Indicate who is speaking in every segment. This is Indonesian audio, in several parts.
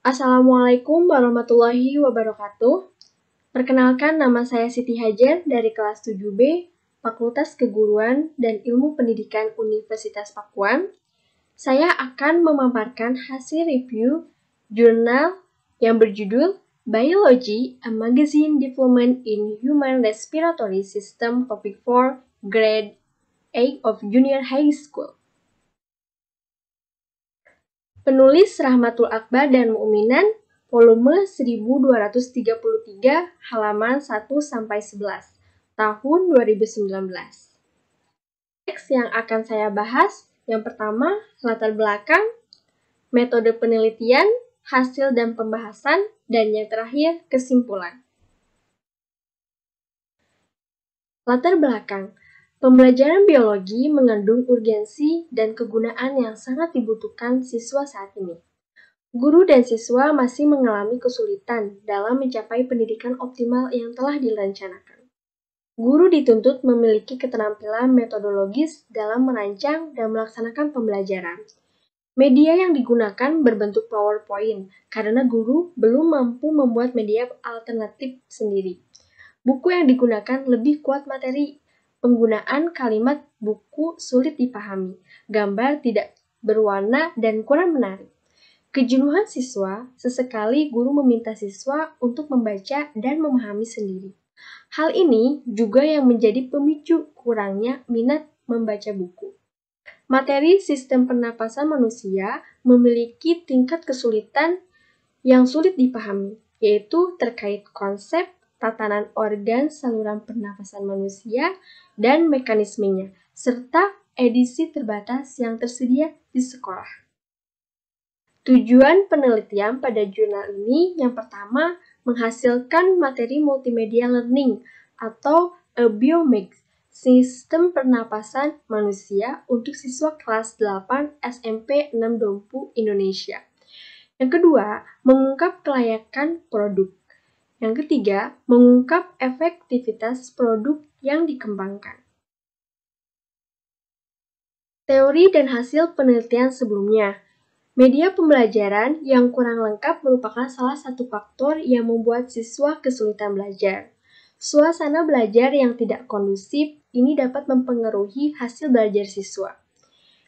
Speaker 1: Assalamualaikum warahmatullahi wabarakatuh. Perkenalkan, nama saya Siti Hajar dari kelas 7B, Fakultas Keguruan dan Ilmu Pendidikan Universitas Pakuan. Saya akan memaparkan hasil review jurnal yang berjudul Biology, a Magazine Development in Human Respiratory System Topic 4, Grade 8 of Junior High School. Penulis Rahmatul Akbar dan Mu'minan, volume 1233, halaman 1-11, tahun 2019. Teks yang akan saya bahas, yang pertama, latar belakang, metode penelitian, hasil dan pembahasan, dan yang terakhir, kesimpulan. Latar belakang. Pembelajaran biologi mengandung urgensi dan kegunaan yang sangat dibutuhkan siswa saat ini. Guru dan siswa masih mengalami kesulitan dalam mencapai pendidikan optimal yang telah direncanakan. Guru dituntut memiliki keterampilan metodologis dalam merancang dan melaksanakan pembelajaran. Media yang digunakan berbentuk PowerPoint karena guru belum mampu membuat media alternatif sendiri. Buku yang digunakan lebih kuat materi. Penggunaan kalimat buku sulit dipahami, gambar tidak berwarna dan kurang menarik. Kejenuhan siswa, sesekali guru meminta siswa untuk membaca dan memahami sendiri. Hal ini juga yang menjadi pemicu kurangnya minat membaca buku. Materi sistem pernapasan manusia memiliki tingkat kesulitan yang sulit dipahami, yaitu terkait konsep, tatanan organ saluran pernapasan manusia, dan mekanismenya, serta edisi terbatas yang tersedia di sekolah. Tujuan penelitian pada jurnal ini yang pertama, menghasilkan materi multimedia learning atau a biomix, sistem pernapasan manusia untuk siswa kelas 8 SMP 6 Dompu Indonesia. Yang kedua, mengungkap kelayakan produk. Yang ketiga, mengungkap efektivitas produk yang dikembangkan. Teori dan hasil penelitian sebelumnya. Media pembelajaran yang kurang lengkap merupakan salah satu faktor yang membuat siswa kesulitan belajar. Suasana belajar yang tidak kondusif ini dapat mempengaruhi hasil belajar siswa.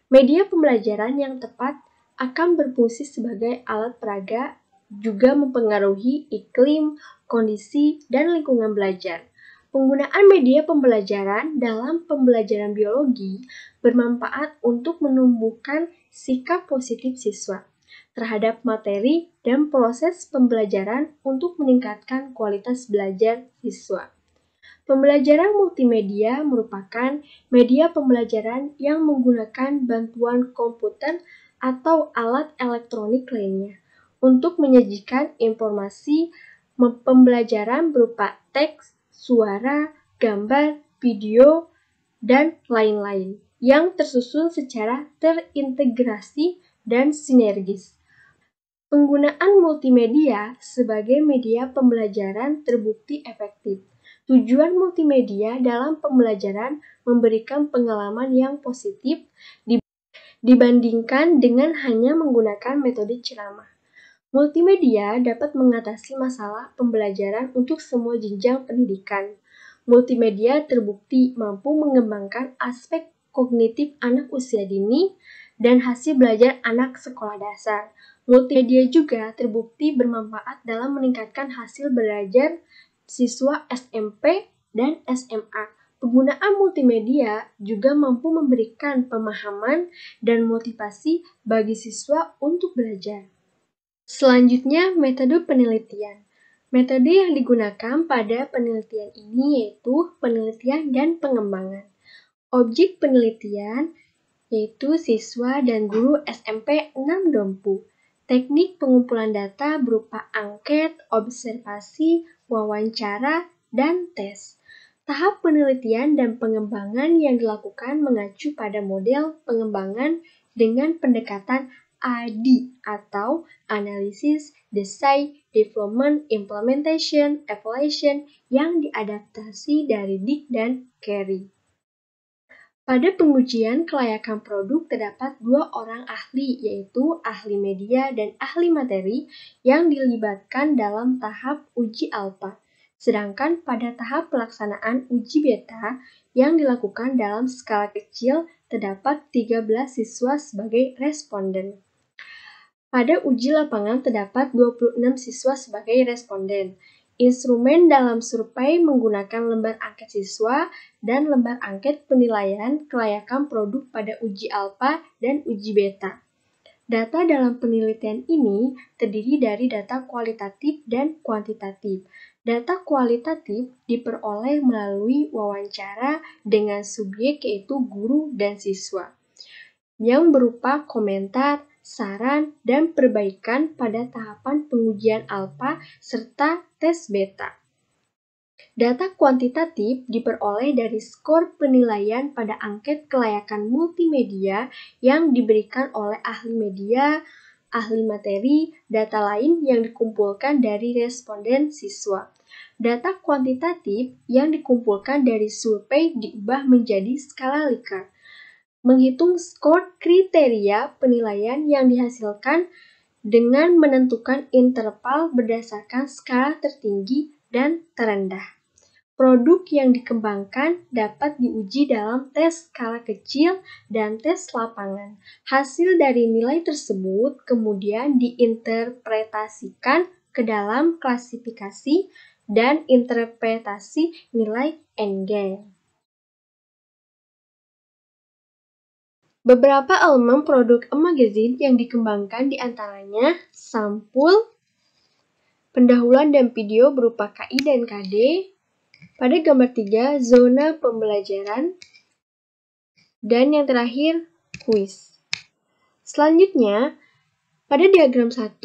Speaker 1: Media pembelajaran yang tepat akan berfungsi sebagai alat peraga, juga mempengaruhi iklim, kondisi, dan lingkungan belajar. Penggunaan media pembelajaran dalam pembelajaran biologi bermanfaat untuk menumbuhkan sikap positif siswa terhadap materi dan proses pembelajaran untuk meningkatkan kualitas belajar siswa. Pembelajaran multimedia merupakan media pembelajaran yang menggunakan bantuan komputer atau alat elektronik lainnya untuk menyajikan informasi pembelajaran berupa teks, suara, gambar, video, dan lain-lain yang tersusun secara terintegrasi dan sinergis. Penggunaan multimedia sebagai media pembelajaran terbukti efektif. Tujuan multimedia dalam pembelajaran memberikan pengalaman yang positif dibandingkan dengan hanya menggunakan metode ceramah. Multimedia dapat mengatasi masalah pembelajaran untuk semua jenjang pendidikan. Multimedia terbukti mampu mengembangkan aspek kognitif anak usia dini dan hasil belajar anak sekolah dasar. Multimedia juga terbukti bermanfaat dalam meningkatkan hasil belajar siswa SMP dan SMA. Penggunaan multimedia juga mampu memberikan pemahaman dan motivasi bagi siswa untuk belajar. Selanjutnya, metode penelitian. Metode yang digunakan pada penelitian ini yaitu penelitian dan pengembangan. Objek penelitian yaitu siswa dan guru SMP 6 Dompu. Teknik pengumpulan data berupa angket, observasi, wawancara, dan tes. Tahap penelitian dan pengembangan yang dilakukan mengacu pada model pengembangan dengan pendekatan ADI atau Analysis, Design, Development, Implementation, Evaluation yang diadaptasi dari Dick dan Carey. Pada pengujian kelayakan produk terdapat 2 orang ahli, yaitu ahli media dan ahli materi yang dilibatkan dalam tahap uji alfa. Sedangkan pada tahap pelaksanaan uji beta yang dilakukan dalam skala kecil terdapat 13 siswa sebagai responden. Pada uji lapangan terdapat 26 siswa sebagai responden. Instrumen dalam survei menggunakan lembar angket siswa dan lembar angket penilaian kelayakan produk pada uji alfa dan uji beta. Data dalam penelitian ini terdiri dari data kualitatif dan kuantitatif. Data kualitatif diperoleh melalui wawancara dengan subjek yaitu guru dan siswa, yang berupa komentar, saran, dan perbaikan pada tahapan pengujian alfa serta tes beta. Data kuantitatif diperoleh dari skor penilaian pada angket kelayakan multimedia yang diberikan oleh ahli media, ahli materi, data lain yang dikumpulkan dari responden siswa. Data kuantitatif yang dikumpulkan dari survei diubah menjadi skala Likert, menghitung skor kriteria penilaian yang dihasilkan dengan menentukan interval berdasarkan skala tertinggi dan terendah. Produk yang dikembangkan dapat diuji dalam tes skala kecil dan tes lapangan. Hasil dari nilai tersebut kemudian diinterpretasikan ke dalam klasifikasi dan interpretasi nilai Engel. Beberapa elemen produk e-magazine yang dikembangkan diantaranya sampul, pendahuluan dan video berupa KI dan KD. Pada gambar 3, zona pembelajaran. Dan yang terakhir, kuis. Selanjutnya, pada diagram 1,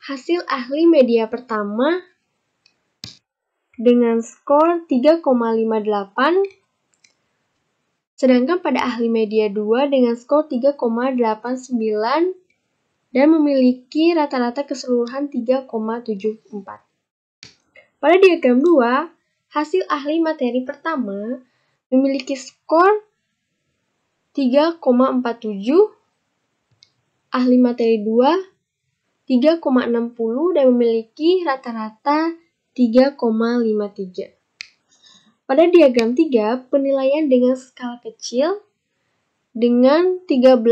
Speaker 1: hasil ahli media pertama dengan skor 3,58, sedangkan pada ahli media 2 dengan skor 3,89 dan memiliki rata-rata keseluruhan 3,74. Pada diagram 2, hasil ahli materi pertama memiliki skor 3,47, ahli materi 2 3,60 dan memiliki rata-rata 3,53. Pada diagram 3, penilaian dengan skala kecil dengan 13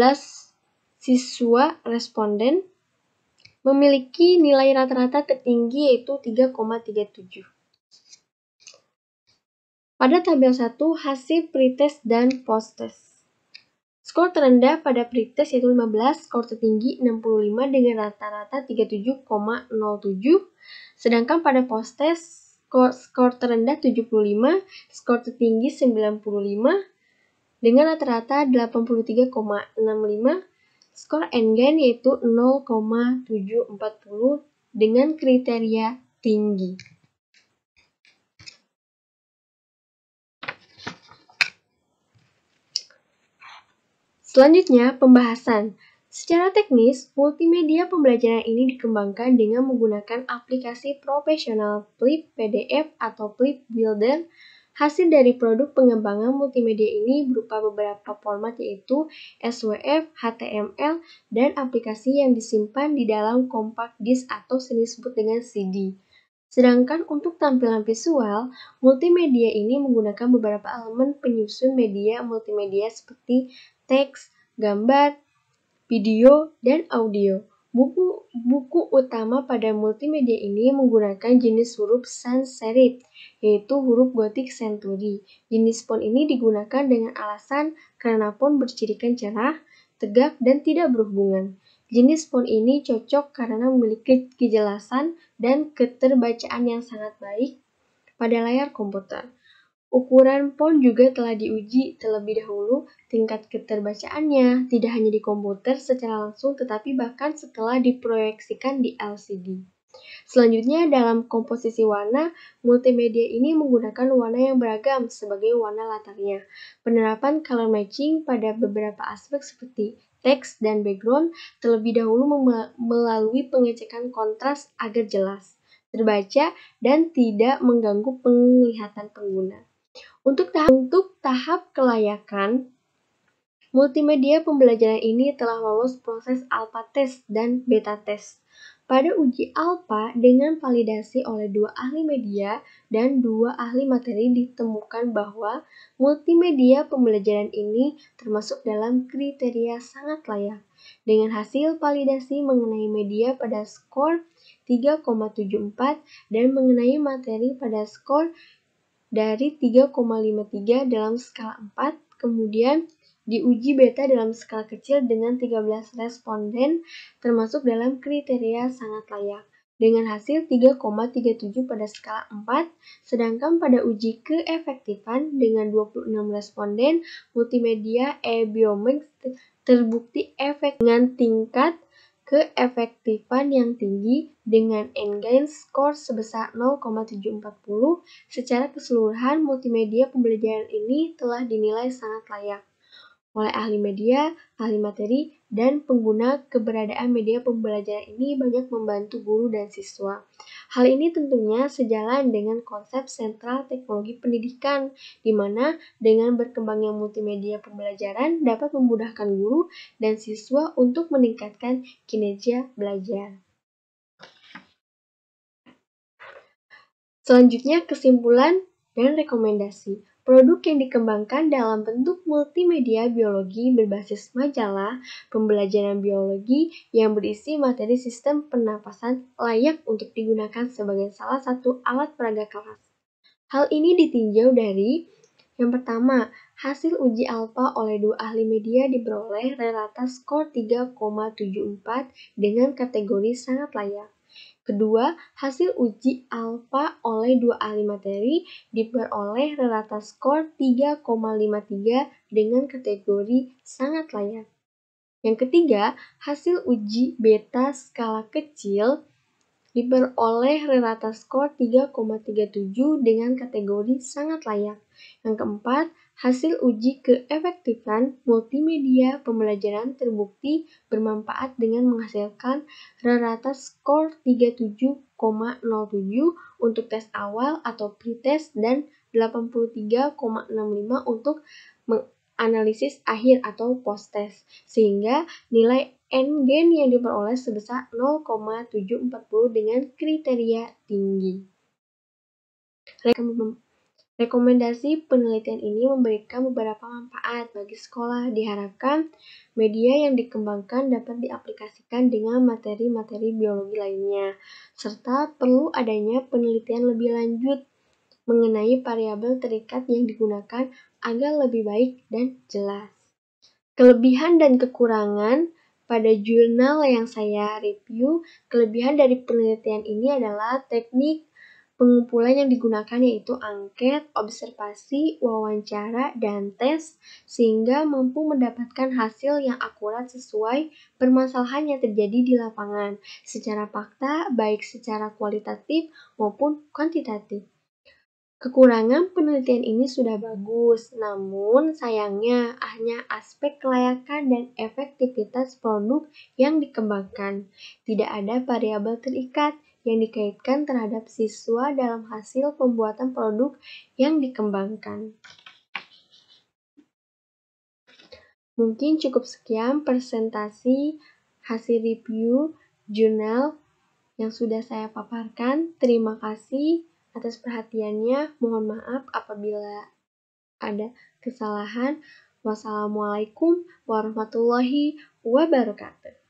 Speaker 1: siswa responden memiliki nilai rata-rata tertinggi yaitu 3,37. Pada tabel 1, hasil pretest dan posttest. Skor terendah pada pretest yaitu 15, skor tertinggi 65 dengan rata-rata 37,07. Sedangkan pada posttest, skor terendah 75, skor tertinggi 95 dengan rata-rata 83,65, skor Engel yaitu 0,740 dengan kriteria tinggi. Selanjutnya, pembahasan. Secara teknis, multimedia pembelajaran ini dikembangkan dengan menggunakan aplikasi profesional Flip PDF atau Flip Builder. Hasil dari produk pengembangan multimedia ini berupa beberapa format yaitu SWF, HTML, dan aplikasi yang disimpan di dalam compact disc atau sering disebut dengan CD. Sedangkan untuk tampilan visual, multimedia ini menggunakan beberapa elemen penyusun media multimedia seperti teks, gambar, video, dan audio. Buku utama pada multimedia ini menggunakan jenis huruf sans serif, yaitu huruf Gothic Century. Jenis font ini digunakan dengan alasan karena font bercirikan cerah, tegak, dan tidak berhubungan. Jenis font ini cocok karena memiliki kejelasan dan keterbacaan yang sangat baik pada layar komputer. Ukuran font juga telah diuji terlebih dahulu tingkat keterbacaannya, tidak hanya di komputer secara langsung tetapi bahkan setelah diproyeksikan di LCD. Selanjutnya, dalam komposisi warna, multimedia ini menggunakan warna yang beragam sebagai warna latarnya. Penerapan color matching pada beberapa aspek seperti teks dan background terlebih dahulu melalui pengecekan kontras agar jelas, terbaca, dan tidak mengganggu penglihatan pengguna. Untuk tahap kelayakan, Multimedia pembelajaran ini telah lolos proses alpha test dan beta test. Pada uji alpha dengan validasi oleh 2 ahli media dan 2 ahli materi ditemukan bahwa multimedia pembelajaran ini termasuk dalam kriteria sangat layak. Dengan hasil validasi mengenai media pada skor 3,74 dan mengenai materi pada skor dari 3,53 dalam skala 4, kemudian diuji beta dalam skala kecil dengan 13 responden termasuk dalam kriteria sangat layak dengan hasil 3,37 pada skala 4, sedangkan pada uji keefektifan dengan 26 responden, multimedia e-biomix terbukti efek dengan tingkat keefektifan yang tinggi dengan N-gain skor sebesar 0,740. Secara keseluruhan, multimedia pembelajaran ini telah dinilai sangat layak oleh ahli media, ahli materi, dan pengguna. Keberadaan media pembelajaran ini banyak membantu guru dan siswa. Hal ini tentunya sejalan dengan konsep sentral teknologi pendidikan, di mana dengan berkembangnya multimedia pembelajaran dapat memudahkan guru dan siswa untuk meningkatkan kinerja belajar. Selanjutnya, kesimpulan dan rekomendasi. Produk yang dikembangkan dalam bentuk multimedia biologi berbasis majalah pembelajaran biologi yang berisi materi sistem pernapasan layak untuk digunakan sebagai salah satu alat peraga kelas. Hal ini ditinjau dari yang pertama, hasil uji alpha oleh 2 ahli media diperoleh rata skor 3,74 dengan kategori sangat layak. Kedua, hasil uji alpha oleh 2 ahli materi diperoleh rata skor 3,53 dengan kategori sangat layak. Yang ketiga, hasil uji beta skala kecil diperoleh rata skor 3,37 dengan kategori sangat layak. Yang keempat, hasil uji keefektifan multimedia pembelajaran terbukti bermanfaat dengan menghasilkan rata skor 37,07 untuk tes awal atau pretest dan 83,65 untuk analisis akhir atau post-test, sehingga nilai N-gain yang diperoleh sebesar 0,740 dengan kriteria tinggi. Rekomendasi penelitian ini memberikan beberapa manfaat bagi sekolah. Diharapkan media yang dikembangkan dapat diaplikasikan dengan materi-materi biologi lainnya, serta perlu adanya penelitian lebih lanjut mengenai variabel terikat yang digunakan agar lebih baik dan jelas. Kelebihan dan kekurangan pada jurnal yang saya review, kelebihan dari penelitian ini adalah teknik pengumpulan yang digunakan yaitu angket, observasi, wawancara, dan tes, sehingga mampu mendapatkan hasil yang akurat sesuai permasalahan yang terjadi di lapangan, secara fakta, baik secara kualitatif maupun kuantitatif. Kekurangan penelitian ini sudah bagus, namun sayangnya hanya aspek kelayakan dan efektivitas produk yang dikembangkan. Tidak ada variabel terikat yang dikaitkan terhadap siswa dalam hasil pembuatan produk yang dikembangkan. Mungkin cukup sekian presentasi hasil review jurnal yang sudah saya paparkan. Terima kasih atas perhatiannya. Mohon maaf apabila ada kesalahan. Wassalamualaikum warahmatullahi wabarakatuh.